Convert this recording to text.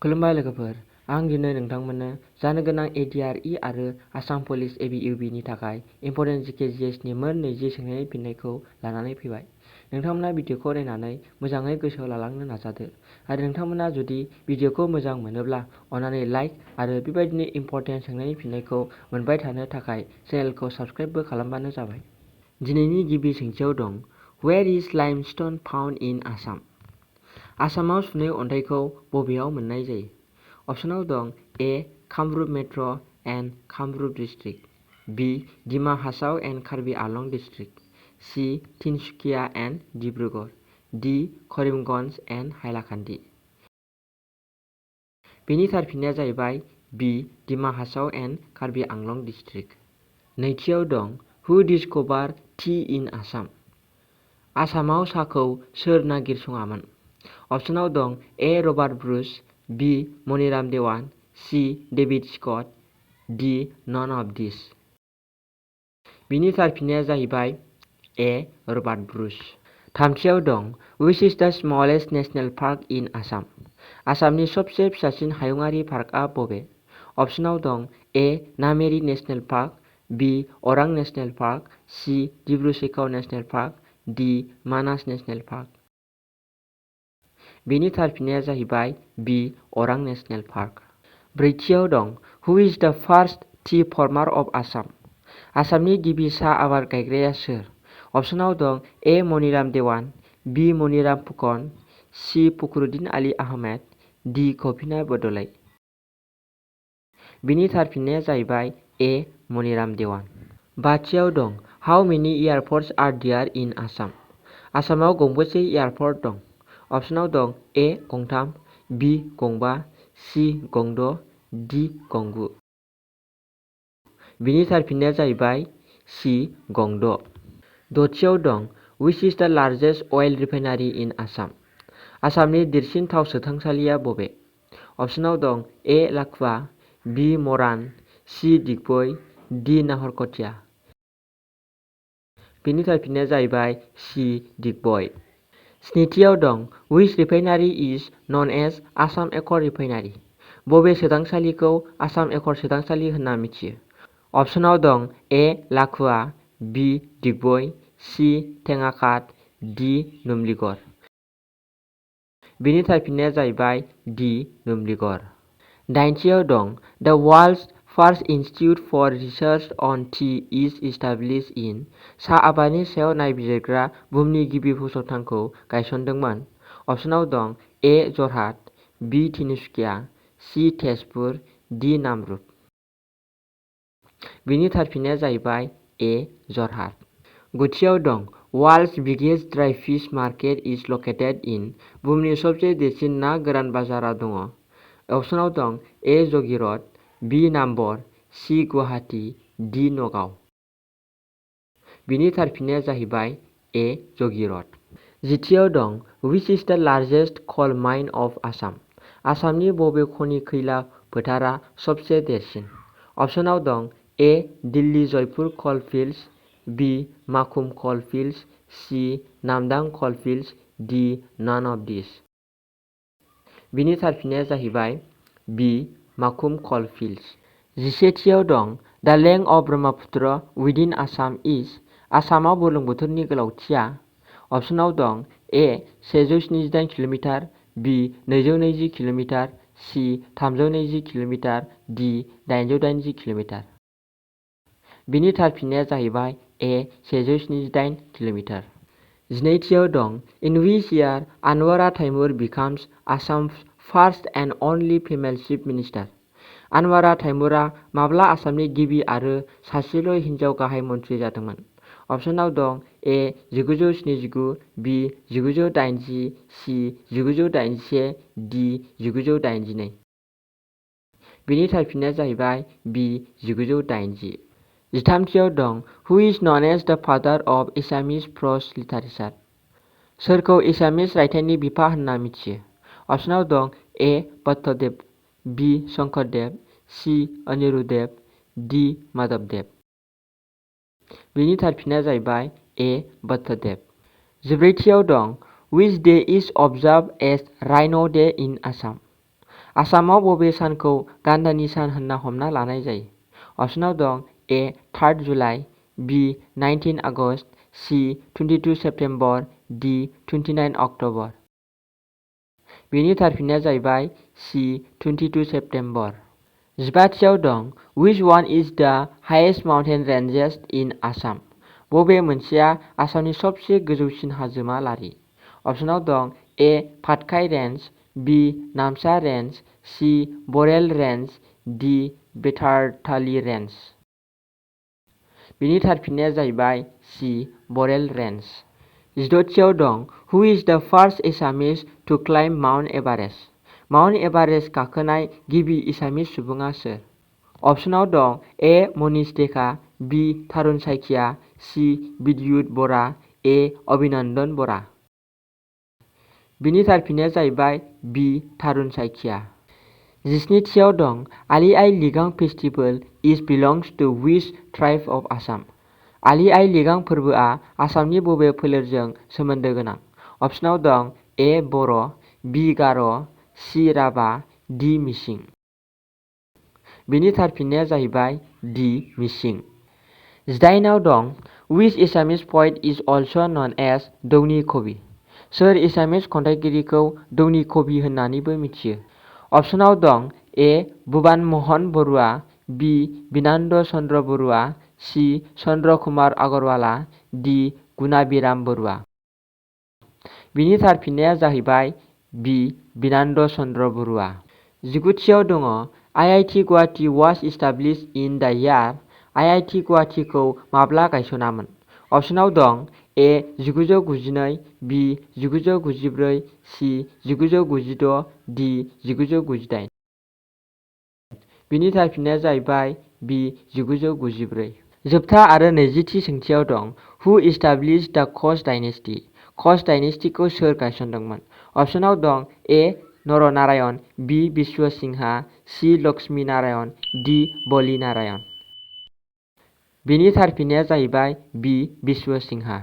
खुलुमबाय लोगोफोर, आं दिनै नोंथांमोननो जानो गोनां ADRE आरो आसाम पुलिस ABUB नि थाखाय इम्पर्टेन्ट GK/GS नि मोन 20 सोंनायनि फिननायखौ लानानै फैबाय। नोंथांमोना भिडिअखौ नायनानै मोजाङै गोसोआव लालांनो नाजादो आरो नोंथांमोना जुदि भिडिअखौ मोजां मोनोब्ला अन्नानै लाइक आरो बेबायदिनो इम्पर्टेन्ट सोंनायनि फिननायखौ मोनबाय थानो थाखाय चेनेलखौ साबस्क्राइबबो खालामबानो जाबाय। दिनैनि गिबि सोंथियाव दं, Where is limestone found in Assam? आसामाव सुनै अन्थाइखौ बबेयाव मोन्नाय जायो? अपसनाव दं A. Kamrup metro' and Kamrup district, B. Dima Hasao and Karbi आलं district, C. Tinsukia and Dibrugarh, D. Karimganj and Hailakandi. बेनि थार फिननाया जाहैबाय B. Dima Hasao and Karbi Anglong district. नैथियाव दं, Who discovered tea in Assam? आसामाव साहाखौ सोर नागिरसङामोन? अपसनाव दं A. Robert Bruce, B. Maniram Dewan, C. David Scott, D. None of this. बिनि थार फिननाया जाहैबाय A. Robert Bruce. थामथियाव दं, Which is the smallest national park in Assam? आसामनि सबसे फिसासिन हायुङारि पार्कआ बबे? अपसनाव दं A. Nameri national park, B. Orang national park, C. Dibru Saikhowa national park, D. Manas national park. बेनि थार फिननाया जाहैबाय B. Orang national park. ब्रैथियाव दं, Who is the first tea farmer of Assam? आसामनि गिबि साहा आबाद गायग्राया सोर? अपसनाव दं A. मनिराम देवान, B. Maniram Phukan, C. Fakhruddin Ali Ahmed, D. Gopinath Bordoloi. बिनि थार फिननाया जाहैबाय A. मनिराम देवान। बाथियाव दं, How many airports are there in Assam? आसामाव गंबेसे एयारपर्ट दं? अपसनाव दं A. गंथाम, B. गंबा, C. गंद', D. गंगु। बिनि थार फिननाया जाहैबाय C. गंद'। दथियाव दं, Which is the largest oil refinery in Assam? आसामनि देरसिन थाव सोदांसालिया बबे? अपसनाव दं A. लाखुवा, B. Moran, C. दिगबै, D. Naharkatia. बिनि थार फिननाया जाहैबाय C. दिगबै। स्निथियाव दं, Which refinery is known as Assam Accord refinery? बबे सोदांसालिखौ आसाम एकर्ड सोदांसालि होनना मिथियो? अपसनाव दं A. लाखुवा, B. दिगबै, C. टेङाघाट, D. Numaligarh. बिनि थार फिननाया जाहैबाय D. नुमलिगड़। दाइनथियाव दं, The world's first institute for research on tea is established in साहा आबादनि सायाव नायबिजिरग्रा बुहुमनि गिबि फसंथानखौ गायसनदोंमोन। अपसनाव दं A. Jorhat, B. Tinsukia, C. Tezpur, D. Namrup. बिनि थार फिननाया जाहैबाय A. जरहाट। गुथियाव दं, World's biggest dry fish market is located in बुहुमनि सबसे देरसिन ना गोरान बाजारा दङ। अपसनाव दं A. जगिरद, B. Number, C. Guwahati, D. Nagaon. बिनि थार फिननाया जाहैबाय A. जगिरद। जिथियाव दं, Which is the largest coal mine of Assam? आसामनि बबे खनि खैला फोथारा सबसे देरसिन? अपसनाव दं A. Dilli Jeypore coal fields, B. Makum coal fields, C. Namdang coal fields, D. None of this. बिनि थार फिननाया जाहैबाय B. Makum coal fields. जिसेथियाव दं, The length of Brahmaputra within Assam is आसामाव बुरलुंबुथुरनि गोलावथिया? अपसनाव दं A. 178 kilometre, B. 220 kilometre, C. 320 kilometre, D. 880 kilometre. बिनि थार फिननाया जाहैबाय A. 178 किल'मिटार। जिनैथियाव दं, In which year Anwara Taimur becomes Assam's first and only female chief minister? आनवारा ताइमुरा माब्ला आसामनि गिबि आरो सासेल' हिनजाव गाहाय मन्थ्रि जादोंमोन? अपसनाव दं A. 1979, B. 1980, C. 1981, D. 1982। बिनि थार फिननाया जाहैबाय B. 1980। जिथामथियाव दं, Who is known as the father of Assamese prose literature? सोरखौ एसामिस रायथाइनि बिफा होनना मिथियो? अपसनाव दं A. Buddhadev, B. Shankardev, C. अनिरुद्धदेव, D. Madhavdev. बिनि थार फिननाया जाहैबाय A. बुद्धदेव। जिब्रैथियाव दं, Which day is observed as Rhino Day in Assam? आसामाव बबे सानखौ गान्दानि सान होनना हमना लानाय जायो? अपसनाव दं ए 3 जुलाइ, बि 19 आगस्ट, सि 22 सेप्तेम्बर, डि 29 अक्ट'बर। बेनि थार फिननाया जाहैबाय सि 22 सेप्तेम्बर। 15थियाव दं which one is the highest mountain ranges in Assam? बबे मोनसेया आसामनि सबसे गोजौसिन हाजोमा लारि? अपसनाव दं ए पाटकाई रेन्ज, बि नामसा रेन्ज, सि बरेल रेन्ज, डि बेतारताली रेन्ज। बेनि थार फिननाया जाहैबाय सि बरेल रेन्ज। 16थियाव दं Who is the first Assamese to climb Mount Everest? Mount Everest गाखोनाय गिबि एसामिस सुबुङा सोर? अपसनाव दं ए मनीष डेका, बि थारुन साइकिया, सि बिद्युत बरा, ए अभिनन्दन बरा। बिनि थार फिननाया जाहैबाय बि थारुन साइकिया। 17थियाव दं Ali Aye Ligang festival is belongs to which tribe of Assam? Ali Aye लिगां फोरबोआ आसामनि बबे फोलेरजों सोमोन्दो गोनां? अपसनाव दं ए बर', बि गार', सि राभा, डि मिसिं। बेनि थार फिननाया जाहैबाय डि मिसिं। 18आव दं which Assamese poet is also known as दौनि कवि? सोर एसामिस खन्थाइगिरिखौ दौनि कवि होननानैबो मिथियो? अपसनाव दं ए भुबान महन बरुवा, बि बिनान्द चन्द्र बरुवा, सि चन्द्र कुमार अगरवाला, डि गुणाबिराम बरुवा। बिनि थार फिननाया जाहैबाय बि बिनान्द चन्द्र बरुवा। 19थियाव दङ IIT Guwahati was established in the year? IIT गुवाहाटीखौ माब्ला गायसनामोन? अपसनाव दं ए 1992, बि 1994, सि 1996, डि 1998। बिनि थार फिननाया जाहैबाय बि 1994। जोबथा आरो 20थि सोंथियाव दं Who established the Koch dynasty? कच डाइनेस्टिखौ सोर गायसनदोंमोन? अपसनाव दं ए नरनारायण, बि बिश्व सिंहा, सि लक्ष्मी नारायण, डि बलि नारायण। बिनि थार फिननाया जाहैबाय बि बिश्व सिंहा।